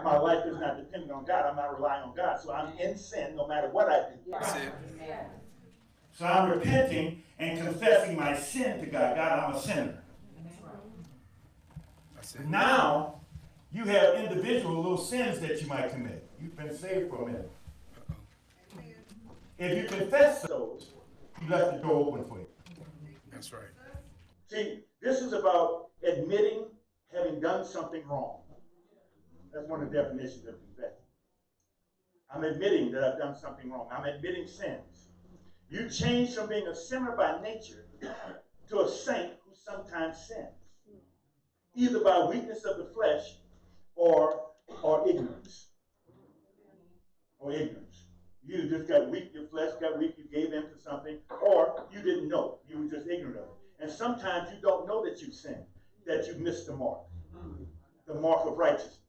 My life is not dependent on God. I'm not relying on God. So I'm in sin no matter what I do. That's it. So I'm repenting and confessing my sin to God. God, I'm a sinner. That's it. Now, you have individual little sins that you might commit. You've been saved for a minute. If you confess those, you left the door open for you. That's right. See, this is about admitting having done something wrong. That's one of the definitions of confession. I'm admitting that I've done something wrong. I'm admitting sins. You change from being a sinner by nature to a saint who sometimes sins, either by weakness of the flesh or ignorance. Or ignorance. You just got weak, your flesh got weak, you gave in to something, or you didn't know. You were just ignorant of it. And sometimes you don't know that you've sinned, that you missed the mark of righteousness.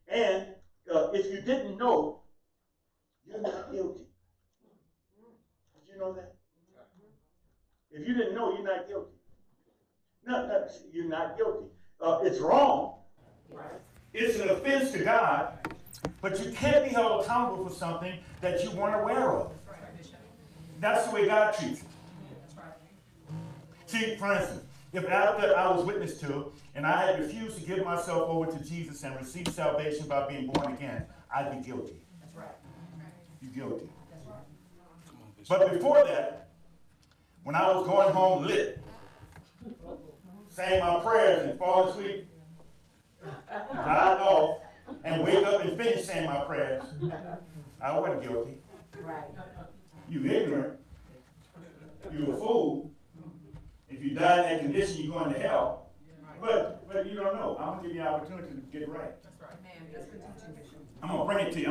And if you didn't know, you're not guilty. Did you know that? If you didn't know, you're not guilty. No, you're not guilty. It's wrong. It's an offense to God, but you can't be held accountable for something that you weren't aware of. That's the way God treats it. See, for instance, if after I was witnessed to and I had refused to give myself over to Jesus and receive salvation by being born again, I'd be guilty. That's right. You're guilty. That's right. But before that, when I was going home lit, saying my prayers and fall asleep, drive off, and wake up and finish saying my prayers, I wasn't guilty. Right. You ignorant. You a fool. If you die in that condition, you're going to hell. But you don't know. I'm going to give you an opportunity to get it right. That's right. I'm going to bring it to you.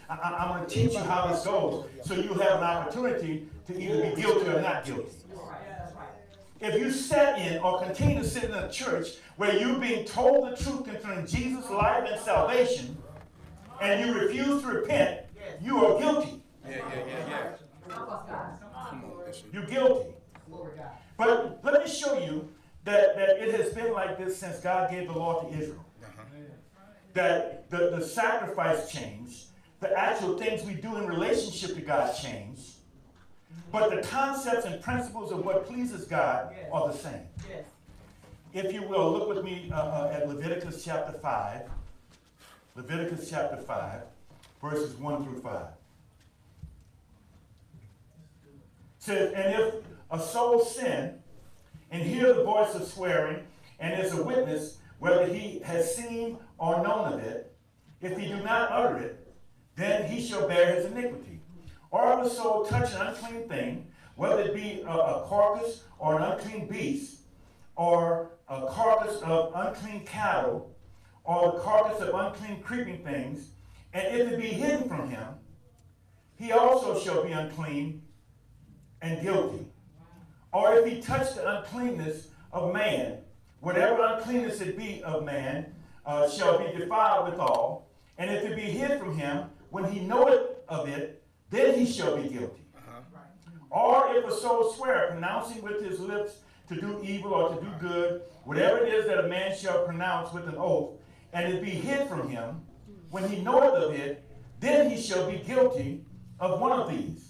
I'm going to teach you how this goes so you'll have an opportunity to either be guilty or not guilty. If you sit in or continue to sit in a church where you're being told the truth concerning Jesus' life and salvation, and you refuse to repent, you are guilty. Yeah. You're guilty. But let me show you that it has been like this since God gave the law to Israel. That the sacrifice changed, the actual things we do in relationship to God changed, but the concepts and principles of what pleases God are the same. If you will, look with me at Leviticus chapter 5. Leviticus chapter 5, verses 1 through 5. It says, and if a soul sin and hear the voice of swearing and is a witness, whether he has seen or known of it, if he do not utter it, then he shall bear his iniquity. Or if a soul touch an unclean thing, whether it be a carcass or an unclean beast, or a carcass of unclean cattle, or the carcass of unclean creeping things, and if it be hidden from him, he also shall be unclean and guilty. Or if he touch the uncleanness of man, whatever uncleanness it be of man, shall be defiled withal, and if it be hid from him, when he knoweth of it, then he shall be guilty. Or if a soul swear, pronouncing with his lips to do evil or to do good, whatever it is that a man shall pronounce with an oath, and it be hid from him, when he knoweth of it, then he shall be guilty of one of these.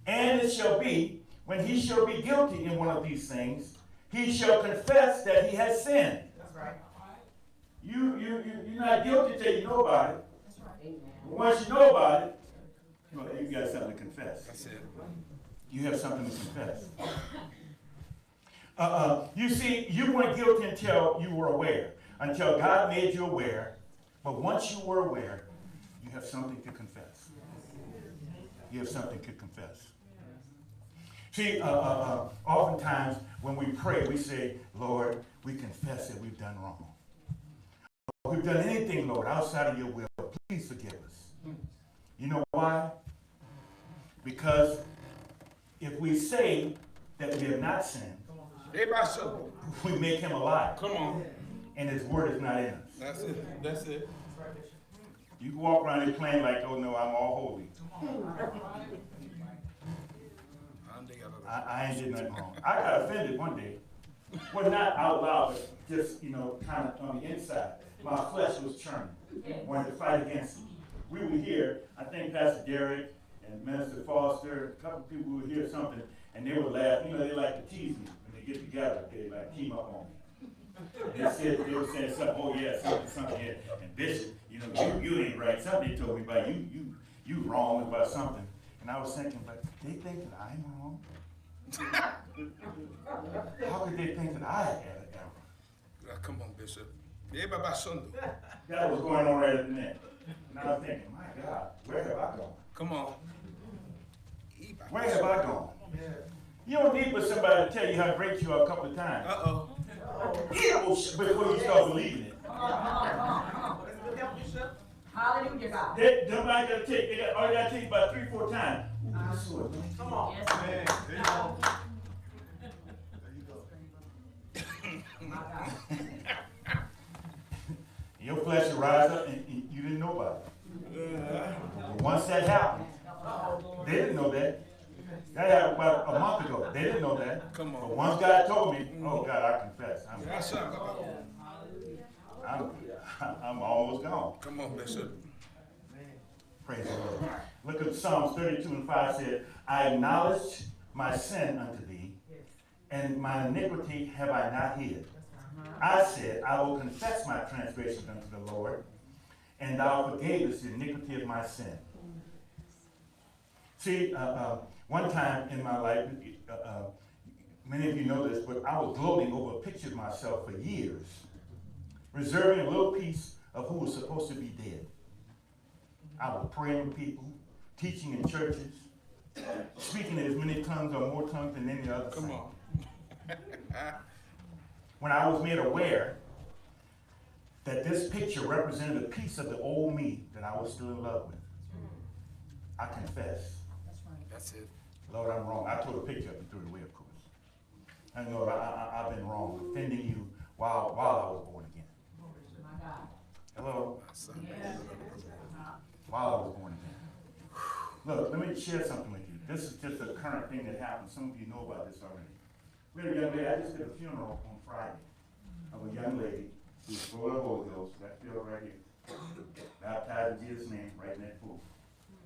And it shall be, when he shall be guilty in one of these things, he shall confess that he has sinned. That's right. You're not guilty till you know about it. That's right. Once you know about it, you got something to confess. That's it. You have something to confess. You see, you weren't guilty until you were aware, until God made you aware. But once you were aware, you have something to confess. You have something to confess. See, oftentimes when we pray, we say, Lord, we confess that we've done wrong. If we've done anything, Lord, outside of your will, please forgive us. You know why? Because if we say that we have not sinned, we make him a liar. Come on. And his word is not in us. That's it. That's it. You can walk around and claim like, oh no, I'm all holy. I ain't did nothing wrong. I got offended one day. Well, not out loud, but just, kind of on the inside. My flesh was churning. Wanted to fight against it. We were here, I think Pastor Derek and Minister Foster, a couple people would hear something, and they would laugh. You know, they like to tease me when they get together. They like team up on me. They were saying something, oh yeah, something here. And Bishop, you know, you ain't right. Something they told me about you wrong about something. And I was thinking, but they think that I'm wrong? How could they think that I had an error? Come on, Bishop. Everybody Sunday. That was going on right at the minute. And I was thinking, my God, where have I gone? Come on. Where have I gone? You don't need for somebody to tell you how great you are a couple of times. Uh-oh. Before you start believing it. Hallelujah, God. Nobody gotta take, all you gotta take about 3-4 times. Ooh, that's so anointed. Come on. Yes, man. There you go. My God. Your flesh will rise up and you didn't know about it. Once that happened, they didn't know that. That happened about a month ago. They didn't know that. Come on. But once God told me, oh God, I confess. I'm almost gone. Come on, Bishop. Praise the Lord. Look at Psalms 32:5 said, I acknowledge my sin unto thee, and my iniquity have I not hid. I said, I will confess my transgressions unto the Lord, and thou forgavest the iniquity of my sin. See, one time in my life, many of you know this, but I was gloating over a picture of myself for years, reserving a little piece of who was supposed to be dead. I was praying with people, teaching in churches, speaking in as many tongues or more tongues than any other Come saint. on. When I was made aware that this picture represented a piece of the old me that I was still in love with, I confess. That's it. Lord, I'm wrong. I tore the picture up and threw it away, of course. And Lord, I've been wrong, offending you while I was born again. My God. Hello? Yes. While I was born again. Look, let me share something with you. This is just a current thing that happened. Some of you know about this already. We had a young lady, I just did a funeral on Friday of a young lady who was full of Holy Ghost, that field right here. Baptized in Jesus' name, right in that pool.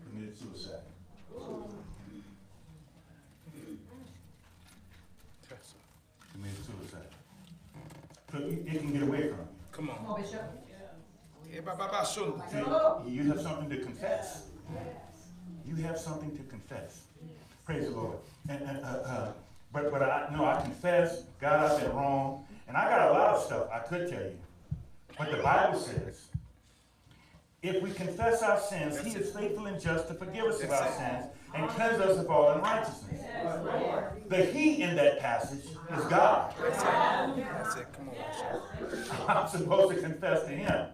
Committed suicide. Committed suicide. So it can get away from you. Come Come on. on, Bishop. Everybody Sunday. See, you have something to confess. You have something to confess. Praise the Lord. But I confess, God, I've been wrong. And I got a lot of stuff I could tell you. But the Bible says, if we confess our sins, He is faithful and just to forgive us of our sins and cleanse us of all unrighteousness. The He in that passage is God. That's it. Come on, Bishop. I'm supposed to confess to Him,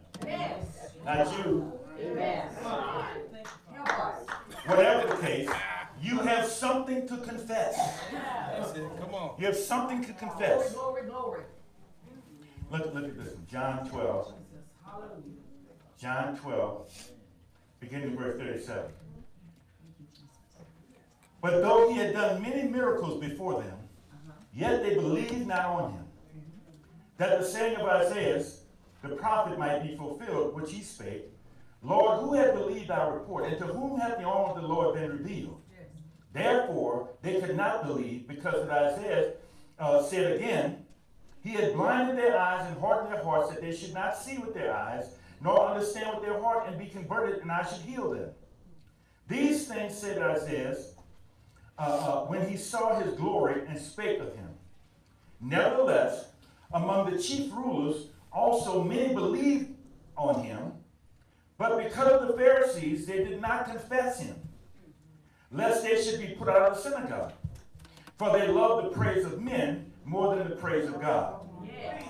not you. Whatever the case, you have something to confess. That's it. Come on. You have something to confess. Glory, glory. Look at this. John 12. John 12, beginning verse 37. But though He had done many miracles before them, yet they believed not on Him, that the saying of Isaiah, the prophet, might be fulfilled, which he spake, Lord, who hath believed our report, and to whom hath the arm of the Lord been revealed? Therefore they could not believe, because that Isaiah said again, He had blinded their eyes and hardened their hearts, that they should not see with their eyes, nor understand with their heart, and be converted, and I should heal them. These things said Isaiah when he saw His glory and spake of Him. Nevertheless, among the chief rulers also many believed on Him, but because of the Pharisees they did not confess Him, lest they should be put out of the synagogue. For they loved the praise of men more than the praise of God. Yes.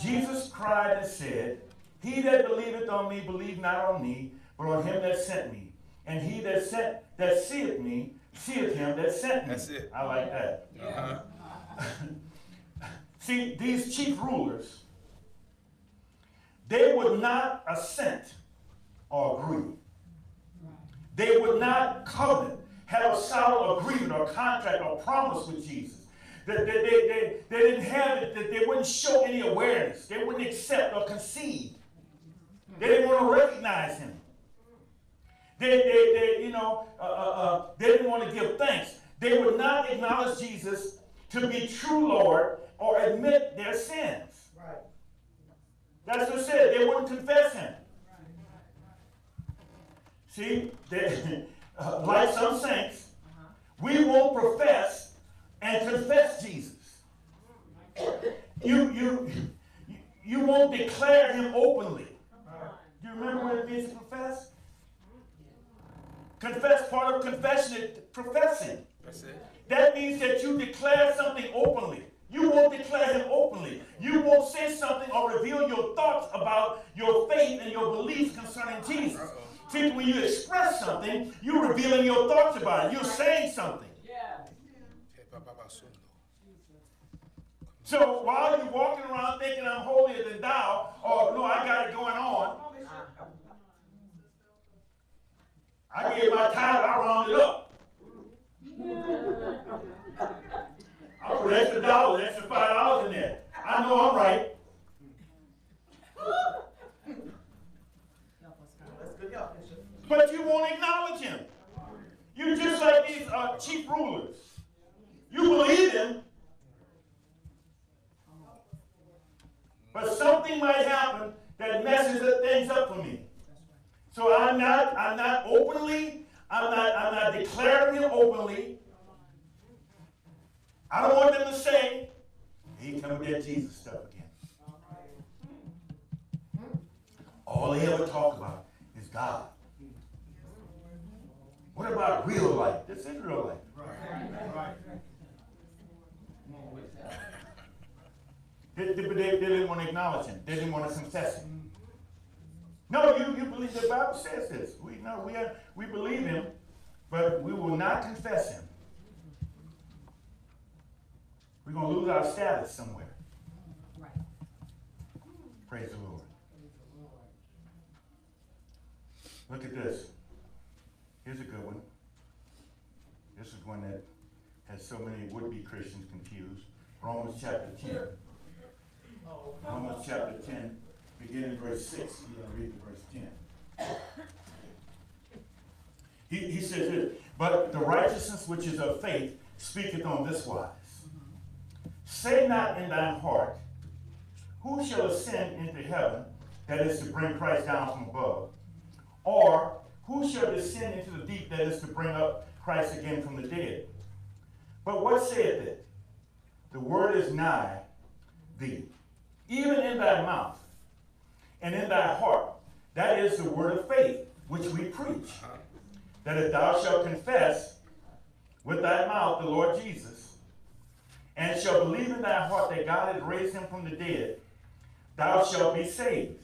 Jesus cried and said, He that believeth on me, believe not on me, but on Him that sent me. And he that seeth me, seeth Him that sent me. That's it. I like that. Uh-huh. See, these chief rulers, they would not assent or agree. They would not covenant, have a solid agreement or contract or promise with Jesus. They didn't have it, that they wouldn't show any awareness. They wouldn't accept or concede They didn't want to recognize him. They didn't want to give thanks. They would not acknowledge Jesus to be true Lord or admit their sins. Right. That's what it said. They wouldn't confess him. See, like some saints, we won't profess and confess Jesus. You won't declare him openly. Do you remember what it means to profess? Confess, part of confession is professing. That's it. That means that you declare something openly. You won't declare him openly. You won't say something or reveal your thoughts about your faith and your beliefs concerning Jesus. See, when you express something, you're revealing your thoughts about it. You're saying something. Yeah. So while you're walking around thinking I'm holier than thou, or no, I got it going on, I gave my tithe, I rounded up. I put extra dollars, extra $5 in there. I know I'm right. That's good help, Bishop. But you won't acknowledge him. You're just like these chief rulers. You believe him, but something might happen that messes things up for me. So I'm not openly, I'm not declaring him openly. I don't want them to say, he come with that Jesus stuff again. All they ever talk about is God. What about real life? This is real life. Right. They didn't want to acknowledge him. They didn't want to confess him. No, you believe the Bible says this. We believe him, but we will not confess him. We're going to lose our status somewhere. Right. Praise the Lord. Look at this. Here's a good one. This is one that has so many would-be Christians confused. Romans chapter 10. Romans chapter 10, beginning verse 6. You're going to read verse 10. He says this, but the righteousness which is of faith speaketh on this wise. Say not in thine heart, who shall ascend into heaven, that is to bring Christ down from above? Or who shall descend into the deep, that is to bring up Christ again from the dead? But what saith it? The word is nigh thee, even in thy mouth and in thy heart. That is the word of faith which we preach. That if thou shalt confess with thy mouth the Lord Jesus, and shalt believe in thy heart that God hath raised him from the dead, thou shalt be saved.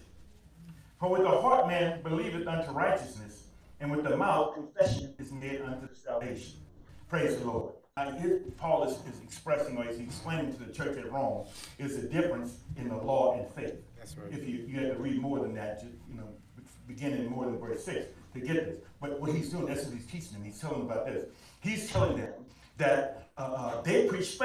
For with the heart man believeth unto righteousness, and with the mouth confession is made unto salvation. Praise the Lord. Here Paul is expressing, or he's explaining to the church at Rome, is the difference in the law and faith. That's right. If you have to read more than that, beginning more than verse 6 to get this. But what he's doing, that's what he's teaching them. He's telling them about this. He's telling them that they preach faith.